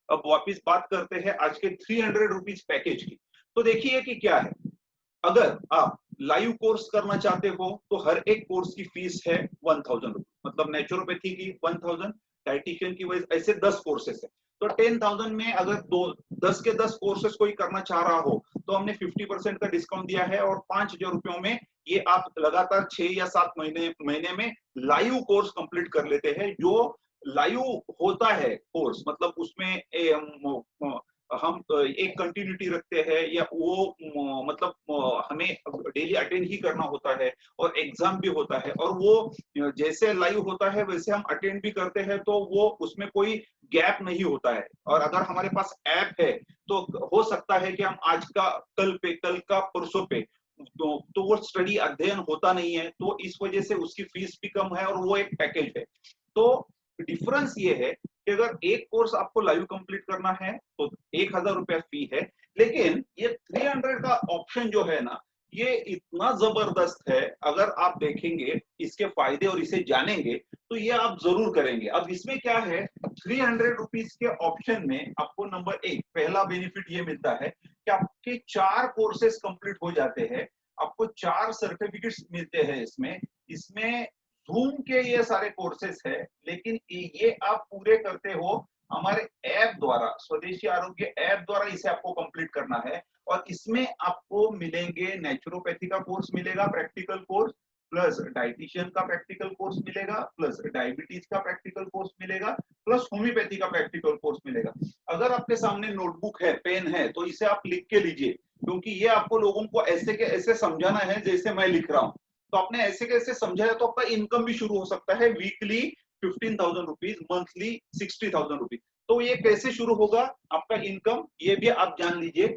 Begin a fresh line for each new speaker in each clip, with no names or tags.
अब वापिस बात करते हैं आज के 300 रुपीज पैकेज की। तो देखिए कि क्या है, अगर आप लाइव कोर्स करना चाहते हो तो हर एक कोर्स की फीस है 1000 रुपीज, मतलब नेचुरोपैथी की 1000, डाइटिशियन की वजह ऐसे 10 कोर्सेस है। तो 10,000 में अगर 10 के 10 कोर्सेस कोई करना चाह रहा हो तो हमने 50% का डिस्काउंट दिया है और 5000 रुपयों में ये आप लगातार 6 या 7 महीने में लाइव कोर्स कंप्लीट कर लेते हैं। जो लाइव होता है कोर्स, मतलब उसमें हम एक कंटिन्यूटी रखते हैं, या वो मतलब हमें डेली अटेंड ही करना होता है और एग्जाम भी होता है, और वो जैसे लाइव होता है वैसे हम अटेंड भी करते हैं, तो वो उसमें कोई गैप नहीं होता है। और अगर हमारे पास ऐप है तो हो सकता है कि हम आज का कल पे, कल का परसों पे, तो वो स्टडी अध्ययन होता नहीं है, तो इस वजह से उसकी फीस भी कम है और वो एक पैकेज है। तो डिफरेंस ये है कि अगर एक कोर्स आपको लाइव कंप्लीट करना है तो 1000 रुपया फी है, लेकिन ये 300 का ऑप्शन जो है ना, ये इतना जबरदस्त है। अगर आप देखेंगे इसके फायदे और इसे जानेंगे तो ये आप जरूर करेंगे। अब इसमें क्या है, 300 रुपीज के ऑप्शन में आपको नंबर एक पहला बेनिफिट ये मिलता है कि आपके 4 कोर्सेस कंप्लीट हो जाते हैं, आपको 4 सर्टिफिकेट्स मिलते हैं। इसमें इसमें जूम के ये सारे कोर्सेस है, लेकिन ये आप पूरे करते हो हमारे ऐप द्वारा, स्वदेशी आरोग्य ऐप द्वारा इसे आपको कंप्लीट करना है। और इसमें आपको मिलेंगे नेचुरोपैथी का कोर्स मिलेगा, प्रैक्टिकल कोर्स, प्लस डाइटिशियन का प्रैक्टिकल कोर्स मिलेगा, प्लस डायबिटीज का प्रैक्टिकल कोर्स मिलेगा, प्लस होम्योपैथी का प्रैक्टिकल कोर्स मिलेगा। अगर आपके सामने नोटबुक है, पेन है, तो इसे आप लिख के लीजिए, क्योंकि ये आपको लोगों को ऐसे के ऐसे समझाना है जैसे मैं लिख रहा हूँ। तो आपने ऐसे कैसे समझाया तो आपका इनकम भी शुरू हो सकता है। Weekly 15,000 rupees, monthly 60,000 rupees. तो ये कैसे शुरू होगा आपका इनकम, ये भी आप जान लीजिए।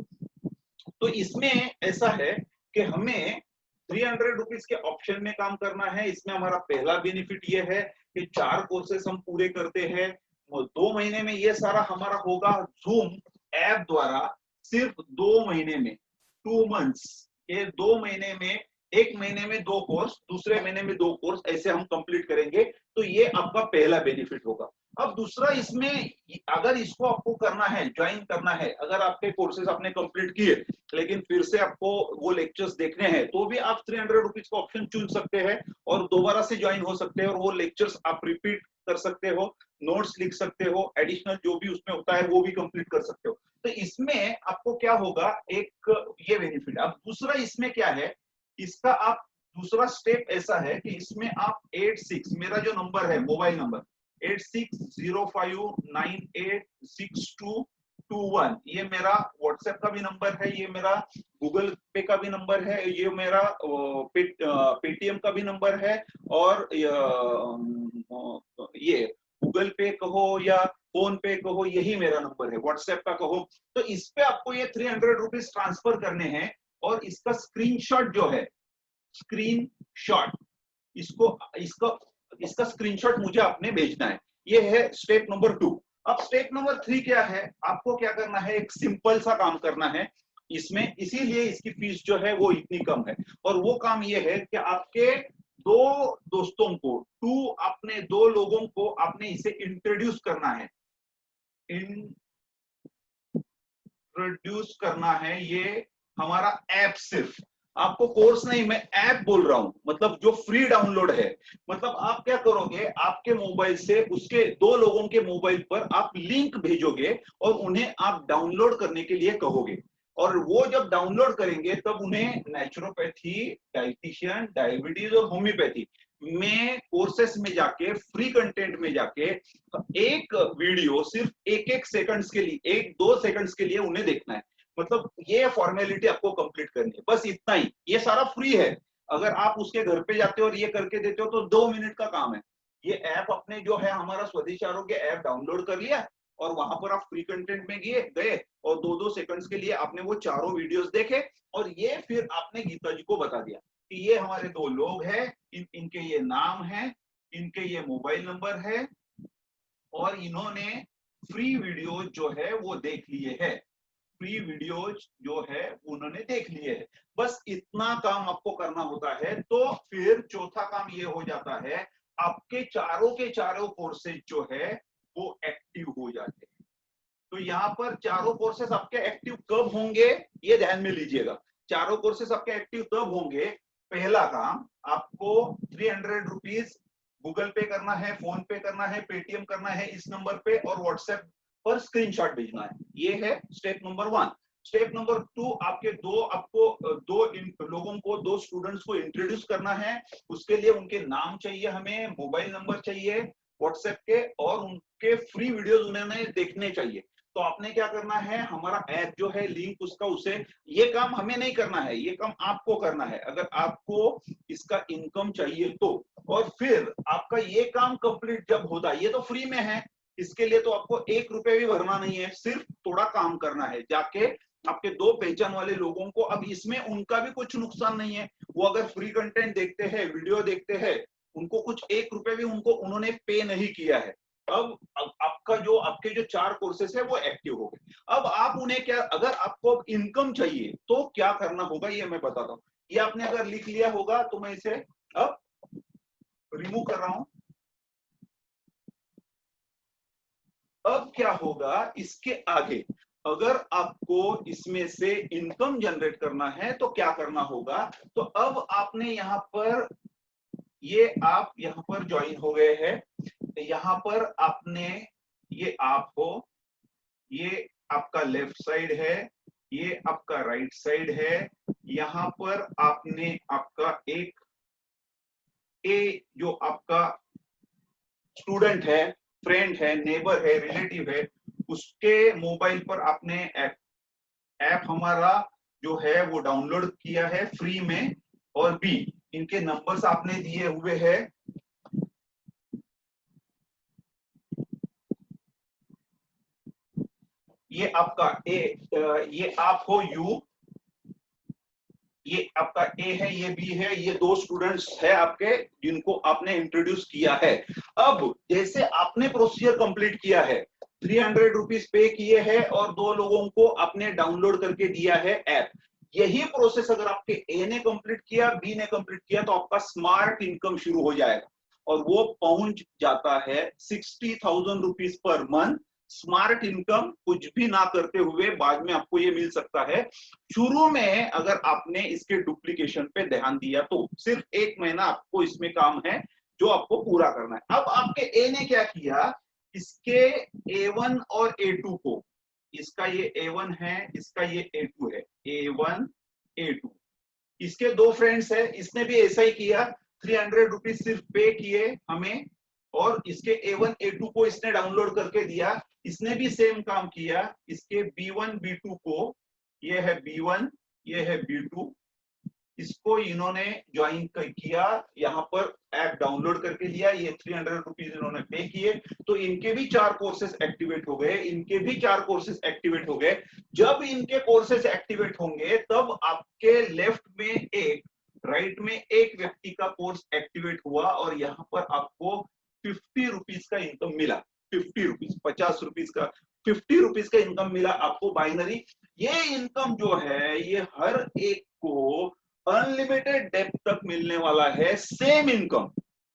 तो इसमें ऐसा है कि हमें 300 रुपीज के ऑप्शन में काम करना है। इसमें हमारा पहला बेनिफिट ये है कि 4 कोर्सेस हम पूरे करते हैं, 2 महीने में ये सारा हमारा होगा जूम ऐप द्वारा, सिर्फ 2 महीने में, 2 मंथ्स। ये 2 महीने में, एक महीने में 2 कोर्स, दूसरे महीने में 2 कोर्स, ऐसे हम कंप्लीट करेंगे। तो ये आपका पहला बेनिफिट होगा। अब दूसरा, इसमें अगर इसको आपको करना है, ज्वाइन करना है, अगर आपके कोर्सेज आपने कंप्लीट किए लेकिन फिर से आपको वो लेक्चर्स देखने हैं, तो भी आप 300 रुपीज का ऑप्शन चुन सकते हैं और दोबारा से ज्वाइन हो सकते हैं, और वो लेक्चर्स आप रिपीट कर सकते हो, नोट्स लिख सकते हो, एडिशनल जो भी उसमें होता है वो भी कंप्लीट कर सकते हो। तो इसमें आपको क्या होगा, एक ये बेनिफिट। अब दूसरा इसमें क्या है, इसका आप दूसरा स्टेप ऐसा है कि इसमें आप 86, मेरा जो नंबर है मोबाइल नंबर 8605986221, ये मेरा व्हाट्सएप का भी नंबर है, ये मेरा गूगल पे का भी नंबर है, ये मेरा पेटीएम का भी नंबर है, और ये गूगल पे कहो या फोन पे कहो, यही मेरा नंबर है, व्हाट्सएप का कहो। तो इस पे आपको ये 300 रुपीज ट्रांसफर करने हैं, और इसका स्क्रीनशॉट जो है, स्क्रीनशॉट, इसको इसका इसका स्क्रीनशॉट मुझे आपने भेजना है। ये है स्टेप नंबर 2। अब स्टेप नंबर 3 क्या है, आपको क्या करना है, एक सिंपल सा काम करना है इसमें, इसीलिए इसकी फीस जो है वो इतनी कम है। और वो काम ये है कि आपके 2 दोस्तों को, अपने 2 लोगों को आपने इसे इंट्रोड्यूस करना है, इंट्रोड्यूस करना है। ये हमारा ऐप, सिर्फ आपको कोर्स नहीं, मैं ऐप बोल रहा हूं, मतलब जो फ्री डाउनलोड है। मतलब आप क्या करोगे, आपके मोबाइल से उसके 2 लोगों के मोबाइल पर आप लिंक भेजोगे और उन्हें आप डाउनलोड करने के लिए कहोगे, और वो जब डाउनलोड करेंगे तब उन्हें नेचुरोपैथी, डाइटिशियन, डायबिटीज और होम्योपैथी में कोर्सेस में जाके, फ्री कंटेंट में जाके, एक वीडियो सिर्फ 1-1 सेकंड्स के लिए, 1-2 सेकंड्स के लिए उन्हें देखना है। मतलब ये फॉर्मेलिटी आपको कंप्लीट करनी है, बस इतना ही। ये सारा फ्री है। अगर आप उसके घर पे जाते हो और ये करके देते हो तो 2 मिनट का काम है। ये ऐप अपने जो है हमारा स्वदेशी आरोग्य ऐप डाउनलोड कर लिया, और वहां पर आप फ्री कंटेंट में गए और 2-2 सेकंड्स के लिए आपने वो चारों वीडियोस देखे, और ये फिर आपने गीता जी को बता दिया कि ये हमारे 2 लोग हैं, इनके ये नाम है, इनके ये मोबाइल नंबर है, और इन्होंने फ्री वीडियो जो है वो देख लिए है, फ्री वीडियोज जो है उन्होंने देख लिए है। बस इतना काम आपको करना होता है। तो फिर चौथा काम ये हो जाता है, आपके चारों के चारों कोर्सेज जो है वो एक्टिव हो जाते हैं। तो यहाँ पर चारों कोर्सेस आपके एक्टिव कब होंगे ये ध्यान में लीजिएगा। चारों कोर्सेस आपके एक्टिव कब होंगे? पहला काम, आपको 300 रुपीज गूगल पे करना है, फोन पे करना है, पेटीएम करना है इस नंबर पे, और व्हाट्सएप पर स्क्रीनशॉट भेजना है। ये है स्टेप नंबर 1। स्टेप नंबर 2, आपको दो स्टूडेंट्स को इंट्रोड्यूस करना है। उसके लिए उनके नाम चाहिए, हमें मोबाइल नंबर चाहिए व्हाट्सएप के, और उनके फ्री वीडियोस उन्होंने देखने चाहिए। तो आपने क्या करना है, हमारा ऐप जो है लिंक उसका, उसे, ये काम हमें नहीं करना है, ये काम आपको करना है अगर आपको इसका इनकम चाहिए तो। और फिर आपका ये काम कंप्लीट जब होता है, ये तो फ्री में है, इसके लिए तो आपको 1 रुपए भी भरना नहीं है, सिर्फ थोड़ा काम करना है। जाके आपके दो पहचान वाले लोगों को, अब इसमें उनका भी कुछ नुकसान नहीं है, वो अगर फ्री कंटेंट देखते हैं, वीडियो देखते हैं, उनको कुछ 1 रुपए भी उन्होंने पे नहीं किया है। अब आपके जो 4 कोर्सेस है वो एक्टिव हो गए। अब आप उन्हें क्या, अगर आपको इनकम चाहिए तो क्या करना होगा ये मैं बताता हूँ। ये आपने अगर लिख लिया होगा तो मैं इसे अब रिमूव कर रहा हूं। अब क्या होगा इसके आगे, अगर आपको इसमें से इनकम जनरेट करना है तो क्या करना होगा। तो अब आपने यहाँ पर, ये आप यहाँ पर ज्वाइन हो गए हैं, यहाँ पर आपने, ये आप हो, ये आपका लेफ्ट साइड है, ये आपका राइट साइड है। यहाँ पर आपने आपका एक जो आपका स्टूडेंट है, फ्रेंड है, नेबर है, रिलेटिव है, उसके मोबाइल पर आपने ऐप हमारा जो है वो डाउनलोड किया है फ्री में, और बी इनके नंबर्स आपने दिए हुए हैं। ये आपका ये आप हो यू, ये आपका ए है, ये बी है, ये दो स्टूडेंट्स है आपके जिनको आपने इंट्रोड्यूस किया है। अब जैसे आपने प्रोसीजर कंप्लीट किया है, 300 रुपीज पे किए हैं और दो लोगों को आपने डाउनलोड करके दिया है ऐप, यही प्रोसेस अगर आपके ए ने कंप्लीट किया, बी ने कंप्लीट किया, तो आपका स्मार्ट इनकम शुरू हो जाएगा, और वो पहुंच जाता है 60,000 rupees per month. Smart income कुछ भी ना करते हुए बाद में आपको ये मिल सकता है। शुरू में अगर आपने इसके डुप्लीकेशन पे ध्यान दिया तो सिर्फ 1 महीना आपको इसमें काम है जो आपको पूरा करना है। अब आपके ए ने क्या किया, इसके A1 और A2 को, इसका ये A1 है, इसका ये A2 है, A1 A2, इसके दो फ्रेंड्स है, इसने भी ऐसा ही किया, 300 रुपीज सिर्फ पे किए हमें, और इसके A1 A2 को इसने डाउनलोड करके दिया, इसने भी सेम काम किया। इसके B1 B2 को, ये है B1, ये है B2, इसको इन्होंने ज्वाइन किया, यहाँ पर ऐप डाउनलोड करके लिया, ये 300 रुपीज इन्होंने पे किए, तो इनके भी 4 कोर्सेज एक्टिवेट हो गए, इनके भी 4 कोर्सेज एक्टिवेट हो गए। जब इनके कोर्सेज एक्टिवेट होंगे तब आपके लेफ्ट में एक, राइट में एक व्यक्ति का कोर्स एक्टिवेट हुआ, और यहाँ पर आपको 50 रुपीज का इनकम मिला। 50 रुपीज, 50 रुपीज का 50 रुपीज का इनकम मिला आपको बाइनरी। ये इनकम जो है ये हर एक को अनलिमिटेड डेप्थ तक मिलने वाला है, सेम इनकम,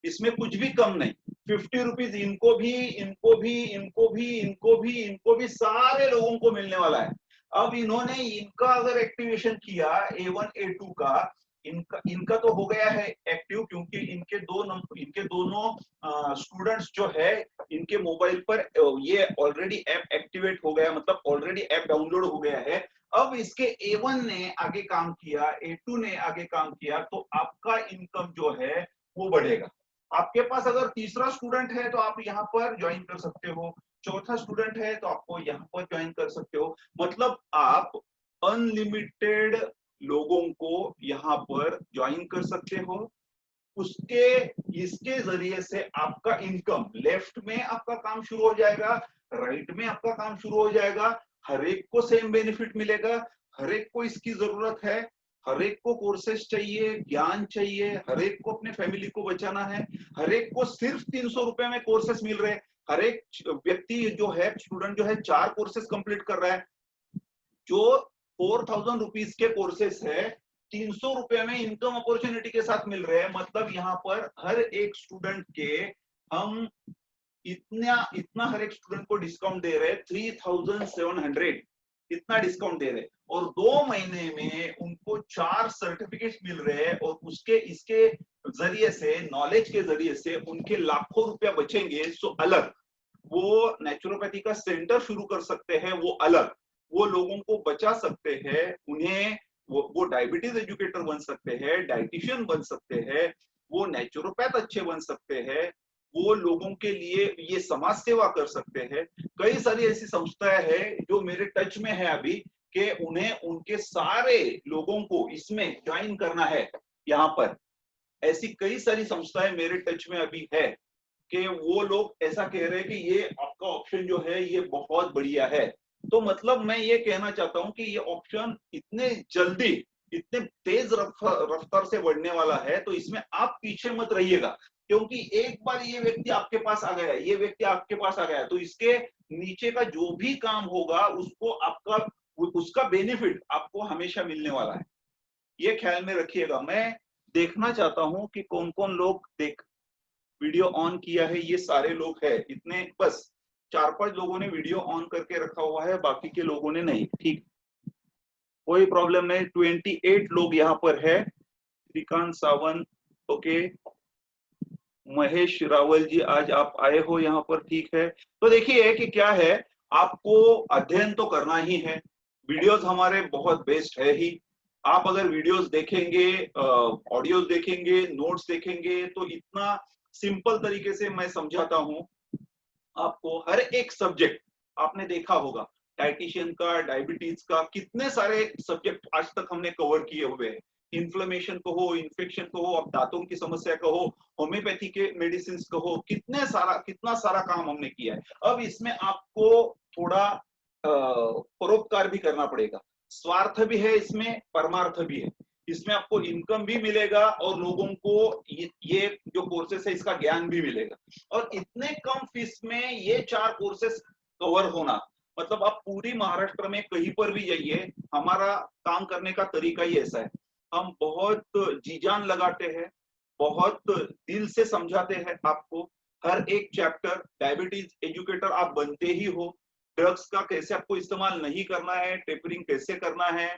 इसमें कुछ भी कम नहीं। 50 रुपीज इनको भी, इनको भी, इनको भी, इनको भी, इनको भी, सारे लोगों को मिलने वाला है। अब इन्होंने इनका अगर एक्टिवेशन किया A1 A2 का, इनका तो हो गया है एक्टिव, क्योंकि इनके दोनों स्टूडेंट्स जो है इनके मोबाइल पर ये ऑलरेडी ऐप एक्टिवेट हो गया, मतलब ऑलरेडी ऐप डाउनलोड हो गया है। अब इसके A1 ने आगे काम किया, A2 ने आगे काम किया, तो आपका इनकम जो है वो बढ़ेगा। आपके पास अगर तीसरा स्टूडेंट है तो आप यहाँ पर ज्वाइन कर सकते हो, चौथा स्टूडेंट है तो आपको यहाँ पर ज्वाइन कर सकते हो, मतलब आप अनलिमिटेड लोगों को यहाँ पर ज्वाइन कर सकते हो। उसके इसके जरिए से आपका इनकम, लेफ्ट में आपका काम शुरू हो जाएगा, राइट में आपका काम शुरू हो जाएगा, हर एक को सेम बेनिफिट मिलेगा, हर एक को इसकी जरूरत है, हर एक को कोर्सेज चाहिए, ज्ञान चाहिए, हर एक को अपने फैमिली को बचाना है, हर एक को सिर्फ 300 रुपए में कोर्सेज मिल रहे हैं। हर एक व्यक्ति जो है, स्टूडेंट जो है 4 कोर्सेज कंप्लीट कर रहा है, जो 4000 रुपीज के कोर्सेस है 300 रुपए में इनकम अपॉर्चुनिटी के साथ मिल रहे हैं। मतलब यहाँ पर हर एक स्टूडेंट के हम इतना इतना हर एक स्टूडेंट को डिस्काउंट दे रहे हैं, 3700 इतना डिस्काउंट दे रहे हैं, और 2 महीने में उनको 4 सर्टिफिकेट मिल रहे हैं, और उसके इसके जरिए से, नॉलेज के जरिए से उनके लाखों रुपया बचेंगे। सो अलग वो नेचुरोपैथी का सेंटर शुरू कर सकते हैं, वो अलग वो लोगों को बचा सकते हैं, उन्हें वो डायबिटीज एजुकेटर बन सकते हैं, डाइटिशियन बन सकते हैं, वो नेचुरोपैथ अच्छे बन सकते हैं, वो लोगों के लिए ये समाज सेवा कर सकते हैं। कई सारी ऐसी संस्थाएं हैं जो मेरे टच में है अभी, कि उन्हें उनके सारे लोगों को इसमें ज्वाइन करना है। यहाँ पर ऐसी कई सारी संस्थाएं मेरे टच में अभी है कि वो लोग ऐसा कह रहे हैं कि ये आपका ऑप्शन जो है ये बहुत बढ़िया है। तो मतलब मैं ये कहना चाहता हूं कि ये ऑप्शन इतने जल्दी, इतने तेज रफ्तार से बढ़ने वाला है, तो इसमें आप पीछे मत रहिएगा, क्योंकि एक बार ये व्यक्ति आपके पास आ गया, ये व्यक्ति आपके पास आ गया, तो इसके नीचे का जो भी काम होगा उसको आपका उसका बेनिफिट आपको हमेशा मिलने वाला है। ये ख्याल में रखिएगा। मैं देखना चाहता हूं कि कौन कौन लोग देख वीडियो ऑन किया है। ये सारे लोग हैं, इतने बस 4-5 लोगों ने वीडियो ऑन करके रखा हुआ है, बाकी के लोगों ने नहीं। ठीक, कोई प्रॉब्लम नहीं। 28 लोग यहाँ पर है। श्रीकांत सावंत, ओके। महेश रावल जी, आज आप आए हो यहाँ पर, ठीक है। तो देखिए कि क्या है, आपको अध्ययन तो करना ही है। वीडियोस हमारे बहुत बेस्ट है ही। आप अगर वीडियोस देखेंगे, ऑडियोस देखेंगे, नोट्स देखेंगे, तो इतना सिंपल तरीके से मैं समझाता हूं आपको। हर एक सब्जेक्ट आपने देखा होगा, डाइटिशियन का, डायबिटीज का, कितने सारे सब्जेक्ट आज तक हमने कवर किए हुए हैं। इन्फ्लेमेशन कहो, इन्फेक्शन कहो, अब दांतों की समस्या कहो, होम्योपैथी के मेडिसिन कहो, कितना सारा काम हमने किया है। अब इसमें आपको थोड़ा परोपकार भी करना पड़ेगा। स्वार्थ भी है इसमें, परमार्थ भी है। इसमें आपको इनकम भी मिलेगा और लोगों को ये जो कोर्सेस है इसका ज्ञान भी मिलेगा। और इतने कम फीस में ये 4 कोर्सेस कवर होना, मतलब आप पूरी महाराष्ट्र में कहीं पर भी जाइए, हमारा काम करने का तरीका ही ऐसा है। हम बहुत जी जान लगाते हैं, बहुत दिल से समझाते हैं आपको। हर एक चैप्टर, डायबिटीज एजुकेटर आप बनते ही हो, ड्रग्स का कैसे आपको इस्तेमाल नहीं करना है, टेपरिंग कैसे करना है,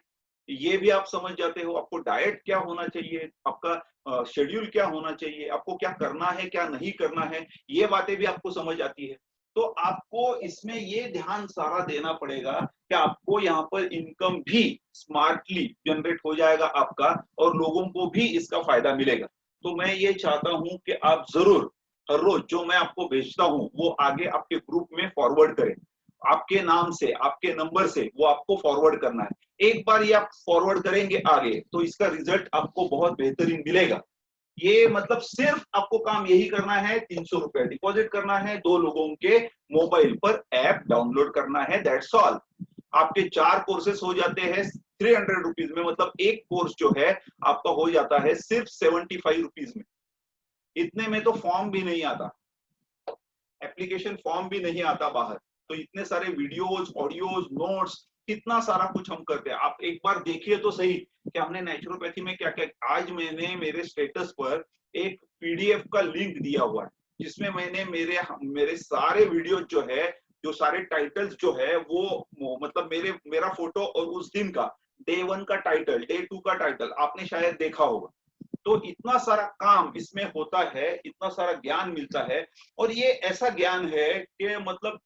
ये भी आप समझ जाते हो। आपको डाइट क्या होना चाहिए, आपका शेड्यूल क्या होना चाहिए, आपको क्या करना है, क्या नहीं करना है, ये बातें भी आपको समझ आती है। तो आपको इसमें ये ध्यान सारा देना पड़ेगा कि आपको यहाँ पर इनकम भी स्मार्टली जनरेट हो जाएगा आपका, और लोगों को भी इसका फायदा मिलेगा। तो मैं ये चाहता हूं कि आप जरूर हर रोज जो मैं आपको भेजता हूं वो आगे आपके ग्रुप में फॉरवर्ड करें। आपके नाम से, आपके नंबर से वो आपको फॉरवर्ड करना है। एक बार ये आप फॉरवर्ड करेंगे आगे, तो इसका रिजल्ट आपको बहुत बेहतरीन मिलेगा। ये मतलब सिर्फ आपको काम यही करना है, 300 रुपए डिपॉजिट करना है, 2 लोगों के मोबाइल पर ऐप डाउनलोड करना है, दैट्स ऑल। आपके 4 कोर्सेस हो जाते हैं 300 रुपीज में, मतलब एक कोर्स जो है आपका हो जाता है सिर्फ 75 रुपीज में। इतने में तो फॉर्म भी नहीं आता, एप्लीकेशन फॉर्म भी नहीं आता बाहर। तो इतने सारे वीडियोस, ऑडियोज, नोट्स, कितना सारा कुछ हम करते हैं। आप एक बार देखिए तो सही कि हमने नेचुरोपैथी में क्या क्या। आज मैंने मेरे स्टेटस पर एक पीडीएफ का लिंक दिया हुआ है, जिसमें मैंने मेरे सारे वीडियो जो है, जो सारे टाइटल्स जो है वो मतलब मेरा फोटो और उस दिन का डे 1 का टाइटल, डे 2 का टाइटल आपने शायद देखा होगा। तो इतना सारा काम इसमें होता है, इतना सारा ज्ञान मिलता है। और ये ऐसा ज्ञान है कि मतलब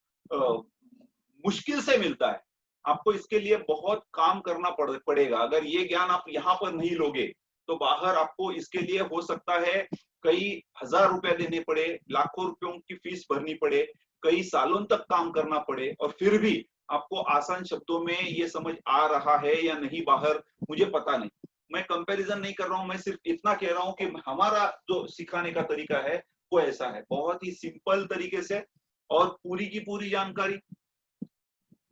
मुश्किल से मिलता है। आपको इसके लिए बहुत काम करना पड़ेगा। अगर ये ज्ञान आप यहाँ पर नहीं लोगे, तो बाहर आपको इसके लिए हो सकता है कई हजार रुपए देने पड़े, लाखों रुपयों की फीस भरनी पड़े, कई सालों तक काम करना पड़े, और फिर भी आपको आसान शब्दों में ये समझ आ रहा है या नहीं बाहर, मुझे पता नहीं। मैं कंपैरिजन नहीं कर रहा हूं, मैं सिर्फ इतना कह रहा हूं कि हमारा जो सिखाने का तरीका है वो ऐसा है, बहुत ही सिंपल तरीके से, और पूरी की पूरी जानकारी,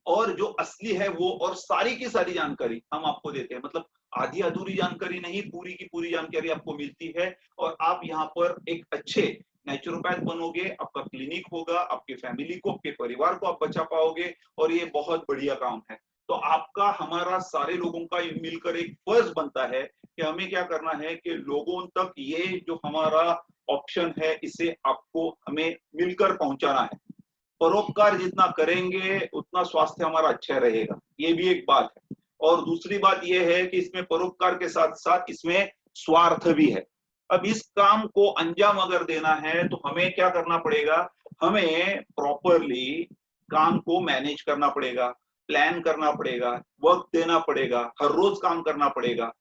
और जो असली है वो, और सारी की सारी जानकारी हम आपको देते हैं। मतलब आधी अधूरी जानकारी नहीं, पूरी की पूरी जानकारी आपको मिलती है। और आप यहाँ पर एक अच्छे नेचुरोपैथ बनोगे, आपका क्लिनिक होगा, आपकी फैमिली को, आपके परिवार को आप बचा पाओगे, और ये बहुत बढ़िया काम है। तो आपका, हमारा, सारे लोगों का मिलकर एक फर्ज बनता है कि हमें क्या करना है कि लोगों तक ये जो हमारा ऑप्शन है, इसे आपको हमें मिलकर पहुंचाना है। परोपकार जितना करेंगे उतना स्वास्थ्य हमारा अच्छा रहेगा, ये भी एक बात है। और दूसरी बात ये है कि इसमें परोपकार के साथ साथ इसमें स्वार्थ भी है। अब इस काम को अंजाम अगर देना है तो हमें क्या करना पड़ेगा, हमें प्रॉपरली काम को मैनेज करना पड़ेगा, प्लान करना पड़ेगा, वक्त देना पड़ेगा, हर रोज काम करना पड़ेगा,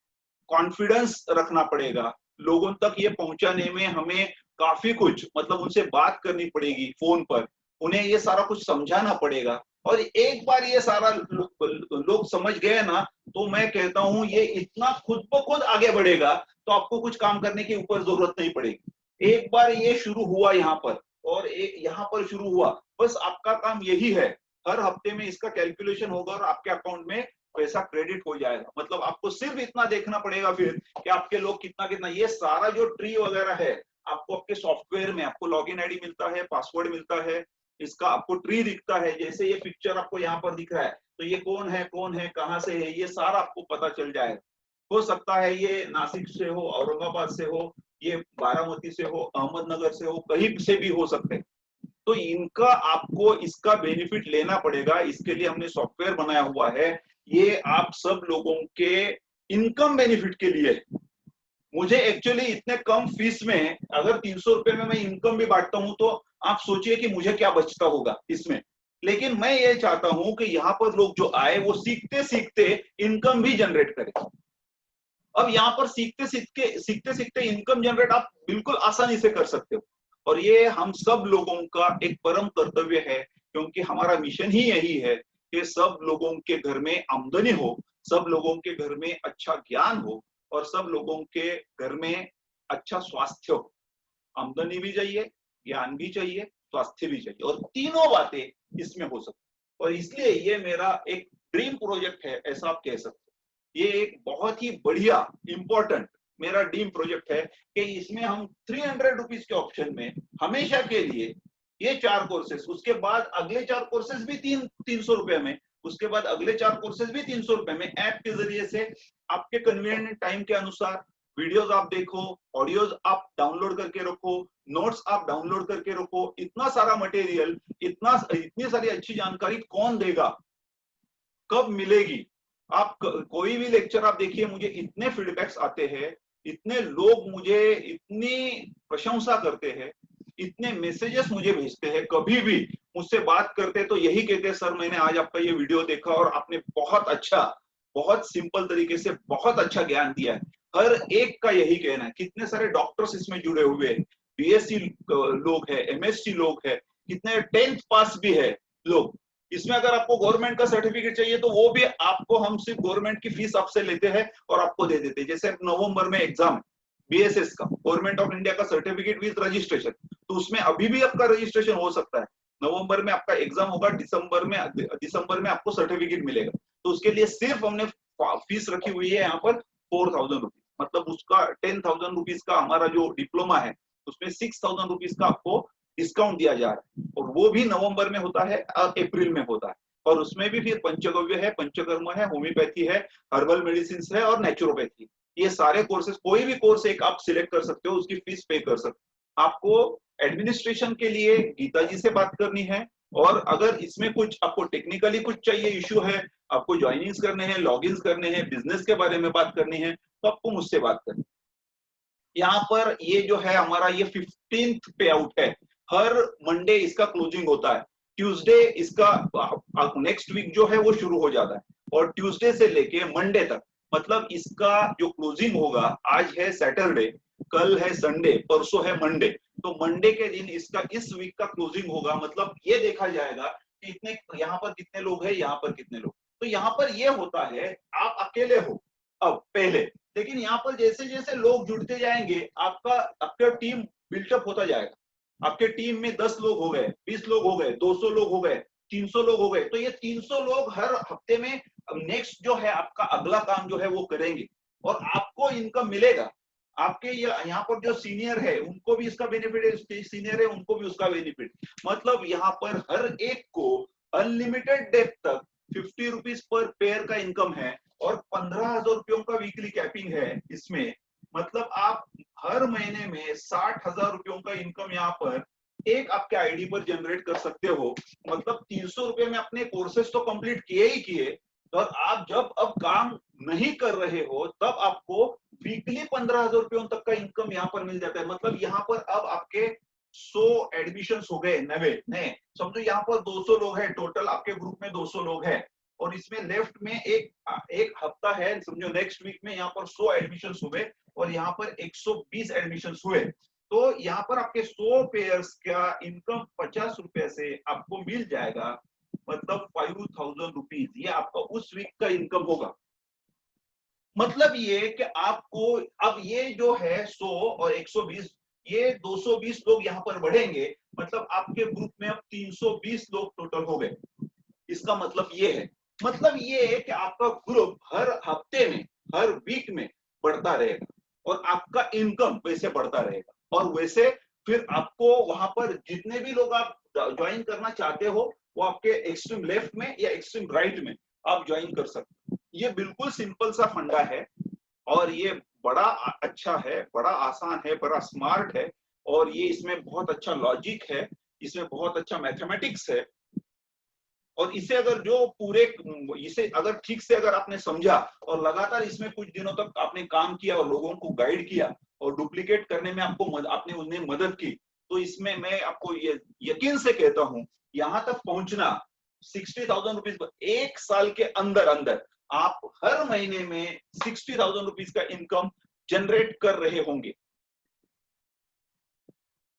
कॉन्फिडेंस रखना पड़ेगा, लोगों तक ये पहुंचाने में हमें काफी कुछ मतलब उनसे बात करनी पड़ेगी फोन पर, उन्हें ये सारा कुछ समझाना पड़ेगा। और एक बार ये सारा लोग समझ गए ना, तो मैं कहता हूं ये इतना खुद ब खुद आगे बढ़ेगा, तो आपको कुछ काम करने की ऊपर जरूरत नहीं पड़ेगी। एक बार ये शुरू हुआ यहाँ पर और एक यहाँ पर शुरू हुआ, बस आपका काम यही है, हर हफ्ते में इसका कैलकुलेशन होगा और आपके अकाउंट में पैसा क्रेडिट हो जाएगा। मतलब आपको सिर्फ इतना देखना पड़ेगा फिर कि आपके लोग कितना कितना, ये सारा जो ट्री वगैरह है आपको आपके सॉफ्टवेयर में आपको लॉगिन आईडी मिलता है, पासवर्ड मिलता है, इसका आपको ट्री दिखता है। जैसे ये पिक्चर आपको यहाँ पर दिख रहा है तो ये कौन है कहाँ से है, ये सारा आपको पता चल जाएगा। हो सकता है ये नासिक से हो, औरंगाबाद से हो, ये बारामती से हो, अहमदनगर से हो, कहीं से भी हो सकते हैं। तो इनका आपको इसका बेनिफिट लेना पड़ेगा, इसके लिए हमने सॉफ्टवेयर बनाया हुआ है। ये आप सब लोगों के इनकम बेनिफिट के लिए है। मुझे एक्चुअली इतने कम फीस में अगर 300 रुपए में मैं इनकम भी बांटता हूं तो आप सोचिए कि मुझे क्या बचता होगा इसमें। लेकिन मैं ये चाहता हूं कि यहाँ पर लोग जो आए वो सीखते सीखते इनकम भी जनरेट करें। अब यहाँ पर सीखते सीखते इनकम जनरेट आप बिल्कुल आसानी से कर सकते हो, और ये हम सब लोगों का एक परम कर्तव्य है, क्योंकि हमारा मिशन ही यही है कि सब लोगों के घर में आमदनी हो, सब लोगों के घर में अच्छा ज्ञान हो, और सब लोगों के घर में अच्छा स्वास्थ्य हो। आमदनी भी चाहिए, ज्ञान भी चाहिए, स्वास्थ्य भी चाहिए, और तीनों बातें इसमें हो सकती। और इसलिए ये मेरा एक ड्रीम प्रोजेक्ट है, ऐसा आप कह सकते हो। ये एक बहुत ही बढ़िया इंपॉर्टेंट मेरा ड्रीम प्रोजेक्ट है कि इसमें हम 300 रुपीज के ऑप्शन में हमेशा के लिए ये 4 कोर्सेस, उसके बाद अगले 4 कोर्सेस भी 300 रुपए में, उसके बाद अगले 4 कोर्सेस भी 300 रुपए में, ऐप के जरिए से आपके कन्वीनियंट टाइम के अनुसार वीडियोस आप देखो, ऑडियोज आप डाउनलोड करके रखो, नोट्स आप डाउनलोड करके रखो। इतना सारा मटेरियल, इतनी सारी अच्छी जानकारी कौन देगा, कब मिलेगी? आप कोई भी लेक्चर आप देखिए, मुझे इतने फीडबैक्स आते हैं, इतने लोग मुझे इतनी प्रशंसा करते हैं, इतने मैसेजेस मुझे भेजते हैं, कभी भी मुझसे बात करते तो यही कहते हैं, सर मैंने आज आपका ये वीडियो देखा और आपने बहुत अच्छा, बहुत सिंपल तरीके से बहुत अच्छा ज्ञान दिया है। हर एक का यही कहना है। कितने सारे डॉक्टर्स इसमें जुड़े हुए हैं, बीएससी लोग हैं, एमएससी लोग हैं, कितने 10th पास भी है लोग। इसमें अगर आपको गवर्नमेंट का सर्टिफिकेट चाहिए तो वो भी आपको, हम सिर्फ गवर्नमेंट की फीस आपसे लेते हैं और आपको दे देते हैं। जैसे नवंबर में एग्जाम है बीएसएस का, गवर्नमेंट ऑफ इंडिया का सर्टिफिकेट विद रजिस्ट्रेशन, तो उसमें अभी भी आपका रजिस्ट्रेशन हो सकता है। नवंबर में आपका एग्जाम होगा, दिसंबर में आपको सर्टिफिकेट मिलेगा। तो उसके लिए सिर्फ हमने फीस रखी हुई है यहाँ पर 4000 रुपीज, मतलब उसका 10,000 रुपीज का हमारा जो डिप्लोमा है उसमें 6000 रुपीज का आपको डिस्काउंट दिया जा रहा है, और वो भी नवंबर में होता है और अप्रैल में होता है। और उसमें भी फिर पंचगव्य है, पंचकर्म है, होम्योपैथी है, हर्बल मेडिसिन है और नेचुरोपैथी। ये सारे कोर्सेज, कोई भी कोर्स एक आप सिलेक्ट कर सकते हो, उसकी फीस पे कर सकते हो। आपको एडमिनिस्ट्रेशन के लिए गीता जी से बात करनी है, और अगर इसमें कुछ आपको टेक्निकली कुछ चाहिए, इश्यू है, आपको ज्वाइनिंग्स करने हैं, लॉगिन्स करने हैं, बिजनेस के बारे में बात करनी है, तो आपको मुझसे बात करनी। यहाँ पर ये जो है हमारा ये 15th पे आउट है, हर मंडे इसका क्लोजिंग होता है, ट्यूसडे इसका नेक्स्ट वीक जो है वो शुरू हो जाता है, और ट्यूसडे से लेके मंडे तक, मतलब इसका जो क्लोजिंग होगा, आज है सैटरडे, कल है संडे, परसों है मंडे, तो मंडे के दिन इसका इस वीक का क्लोजिंग होगा। मतलब ये देखा जाएगा कि इतने यहाँ पर कितने लोग हैं, यहाँ पर कितने लोग। तो यहाँ पर ये होता है आप अकेले हो अब पहले, लेकिन यहाँ पर जैसे जैसे लोग जुड़ते जाएंगे आपका टीम बिल्टअप होता जाएगा। आपके टीम में 10 लोग हो गए, 20 लोग हो गए, 200 लोग हो गए, 300 लोग हो गए, तो ये 300 लोग हर हफ्ते में नेक्स्ट जो है आपका अगला काम जो है वो करेंगे, और आपको इनकम मिलेगा। आपके यहाँ पर जो सीनियर है उनको भी इसका बेनिफिट है, सीनियर है उनको भी उसका बेनिफिट। मतलब यहाँ पर हर एक को अनलिमिटेड डेप तक 50 रुपीज पर पेयर का इनकम है, और 15,000 रुपयों का वीकली कैपिंग है इसमें। मतलब आप हर महीने में 60,000 रुपयों का इनकम यहाँ पर एक आपके आईडी पर जनरेट कर सकते हो। मतलब 300 रुपए में अपने कोर्सेज तो कंप्लीट किए ही किए, और आप जब अब काम नहीं कर रहे हो तब आपको वीकली 15,000 रुपयों तक का इनकम यहाँ पर मिल जाता है। मतलब यहाँ पर अब आपके 100 एडमिशन हो गए नए नए, समझो यहाँ पर 200 लोग हैं टोटल, आपके ग्रुप में 200 लोग हैं, और इसमें लेफ्ट में एक हफ्ता है, समझो नेक्स्ट वीक में यहाँ पर 100 एडमिशन हुए और यहाँ पर 120 एडमिशन हुए, तो यहाँ पर आपके 100 पेयर्स का इनकम 50 रुपए से आपको मिल जाएगा। मतलब 5,000 रुपीज ये आपका उस वीक का इनकम होगा। मतलब ये कि आपको अब ये जो है 100 और 120, ये 220 लोग यहाँ पर बढ़ेंगे, मतलब आपके ग्रुप में अब 320 लोग टोटल हो गए। इसका मतलब ये है, मतलब ये है कि आपका ग्रुप हर हफ्ते में, हर वीक में बढ़ता रहेगा और आपका इनकम वैसे बढ़ता रहेगा, और वैसे फिर आपको वहां पर जितने भी लोग आप ज्वाइन करना चाहते हो वो आपके एक्सट्रीम लेफ्ट में या एक्सट्रीम राइट में आप ज्वाइन कर सकते हो। ये बिल्कुल सिंपल सा फंडा है और ये बड़ा अच्छा है, बड़ा आसान है, बड़ा स्मार्ट है, और ये इसमें बहुत अच्छा लॉजिक है, इसमें बहुत अच्छा मैथमेटिक्स है। और इसे अगर जो पूरे इसे अगर ठीक से अगर आपने समझा और लगातार इसमें कुछ दिनों तक आपने काम किया और लोगों को गाइड किया और डुप्लीकेट करने में आपने उन्हें मदद की, तो इसमें मैं आपको ये यकीन से कहता हूं यहां तक पहुंचना 60,000 रुपीज एक साल के अंदर अंदर आप हर महीने में 60,000 रुपीज का इनकम जनरेट कर रहे होंगे।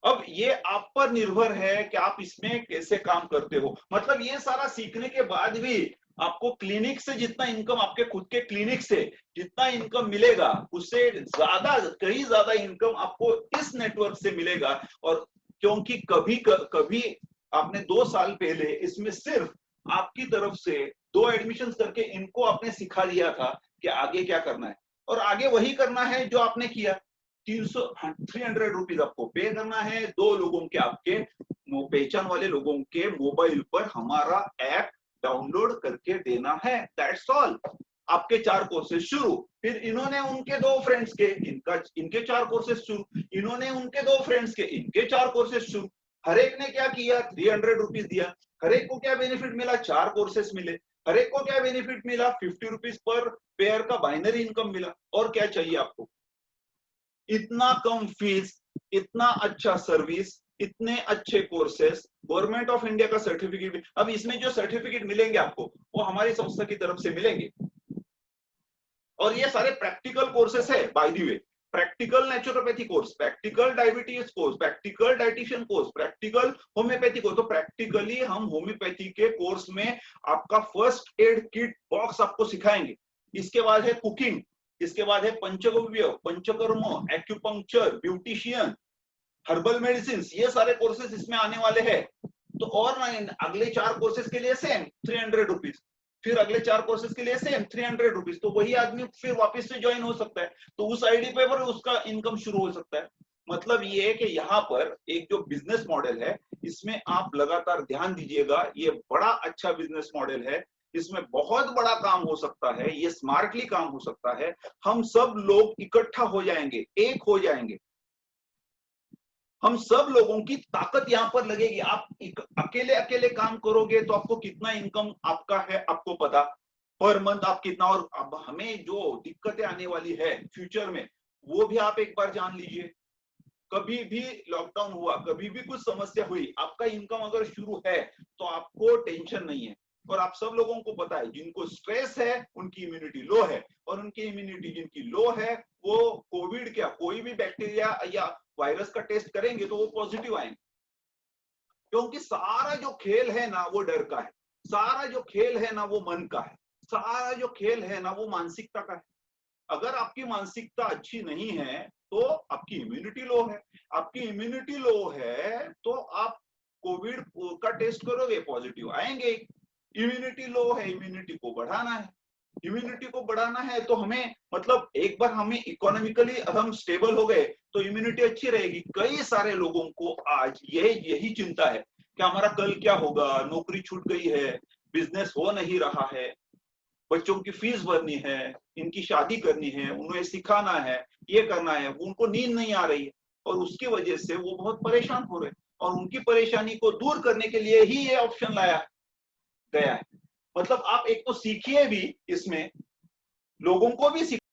अब ये आप पर निर्भर है कि आप इसमें कैसे काम करते हो। मतलब ये सारा सीखने के बाद भी आपको क्लिनिक से जितना इनकम, आपके खुद के क्लिनिक से जितना इनकम मिलेगा उससे ज्यादा, कहीं ज्यादा इनकम आपको इस नेटवर्क से मिलेगा। और क्योंकि कभी आपने 2 साल पहले इसमें सिर्फ आपकी तरफ से 2 एडमिशन करके इनको आपने सिखा दिया था कि आगे क्या करना है, और आगे वही करना है जो आपने किया। 300 रुपीज आपको पे करना है, 2 लोगों के आपके पहचान वाले लोगों के मोबाइल पर हमारा ऐप डाउनलोड करके देना है, दैट्स ऑल। आपके 4 कोर्सेज शुरू, फिर इन्होंने उनके 2 फ्रेंड्स के इनके 4 कोर्सेज शुरू, इन्होंने उनके 2 फ्रेंड्स के इनके 4 कोर्सेज शुरू। हर एक ने क्या किया, 300 रुपीज दिया। हर एक को क्या बेनिफिट मिला, 4 कोर्सेज मिले। हर एक को क्या बेनिफिट मिला, 50 रुपीज पर पेयर का बाइनरी इनकम मिला। और क्या चाहिए आपको, इतना कम फीस, इतना अच्छा सर्विस, इतने अच्छे कोर्सेस, गवर्नमेंट ऑफ इंडिया का सर्टिफिकेट। अब इसमें जो सर्टिफिकेट मिलेंगे आपको वो हमारी संस्था की तरफ से मिलेंगे, और ये सारे प्रैक्टिकल कोर्सेस है by the way. Practical naturopathy course, practical diabetes course, practical dietitian course, practical homeopathy course. तो प्रैक्टिकली हम होम्योपैथी के कोर्स में आपका फर्स्ट एड किट बॉक्स आपको सिखाएंगे। इसके बाद है कुकिंग, इसके बाद है panchagavya, panchakarma, acupuncture, beautician, herbal medicine, ये सारे कोर्सेज इसमें आने वाले हैं। तो और अगले 4 कोर्सेज के लिए सेम 300 रुपीज, फिर अगले 4 कोर्सेज के लिए सेम 300 रुपीज। तो वही आदमी फिर वापस से ज्वाइन हो सकता है, तो उस आईडी पे पर उसका इनकम शुरू हो सकता है। मतलब ये है कि यहाँ पर एक जो बिजनेस मॉडल है इसमें आप लगातार ध्यान दीजिएगा, ये बड़ा अच्छा बिजनेस मॉडल है, इसमें बहुत बड़ा काम हो सकता है, ये स्मार्टली काम हो सकता है। हम सब लोग इकट्ठा हो जाएंगे, एक हो जाएंगे, हम सब लोगों की ताकत यहाँ पर लगेगी। आप अकेले अकेले काम करोगे तो आपको कितना इनकम आपका है आपको पता, पर मंथ आप कितना। और अब हमें जो दिक्कतें आने वाली है फ्यूचर में वो भी आप एक बार जान लीजिए। कभी भी लॉकडाउन हुआ, कभी भी कुछ समस्या हुई, आपका इनकम अगर शुरू है तो आपको टेंशन नहीं है। और आप सब लोगों को पता है जिनको स्ट्रेस है उनकी इम्यूनिटी लो है, और उनकी इम्यूनिटी जिनकी लो है वो कोविड क्या कोई भी बैक्टीरिया या वायरस का टेस्ट करेंगे तो वो पॉजिटिव आएंगे। क्योंकि सारा जो खेल है ना वो डर का है, सारा जो खेल है ना वो मन का है, सारा जो खेल है ना वो मानसिकता का है। अगर आपकी मानसिकता अच्छी नहीं है तो आपकी इम्यूनिटी लो है, आपकी इम्यूनिटी लो है तो आप कोविड का टेस्ट करोगे पॉजिटिव आएंगे। इम्यूनिटी लो है, इम्यूनिटी को बढ़ाना है, इम्यूनिटी को बढ़ाना है तो हमें मतलब एक बार हमें इकोनॉमिकली हम स्टेबल हो गए तो इम्यूनिटी अच्छी रहेगी। कई सारे लोगों को आज यही चिंता है कि हमारा कल क्या होगा, नौकरी छूट गई है, बिजनेस हो नहीं रहा है। बच्चों की फीस भरनी है, इनकी शादी करनी है, उन्हें सिखाना है, ये करना है, उनको नींद नहीं आ रही है और उसकी वजह से वो बहुत परेशान हो रहे हैं और उनकी परेशानी को दूर करने के लिए ही ये ऑप्शन लाया गया है। मतलब आप एक तो सीखिए भी इसमें, लोगों को भी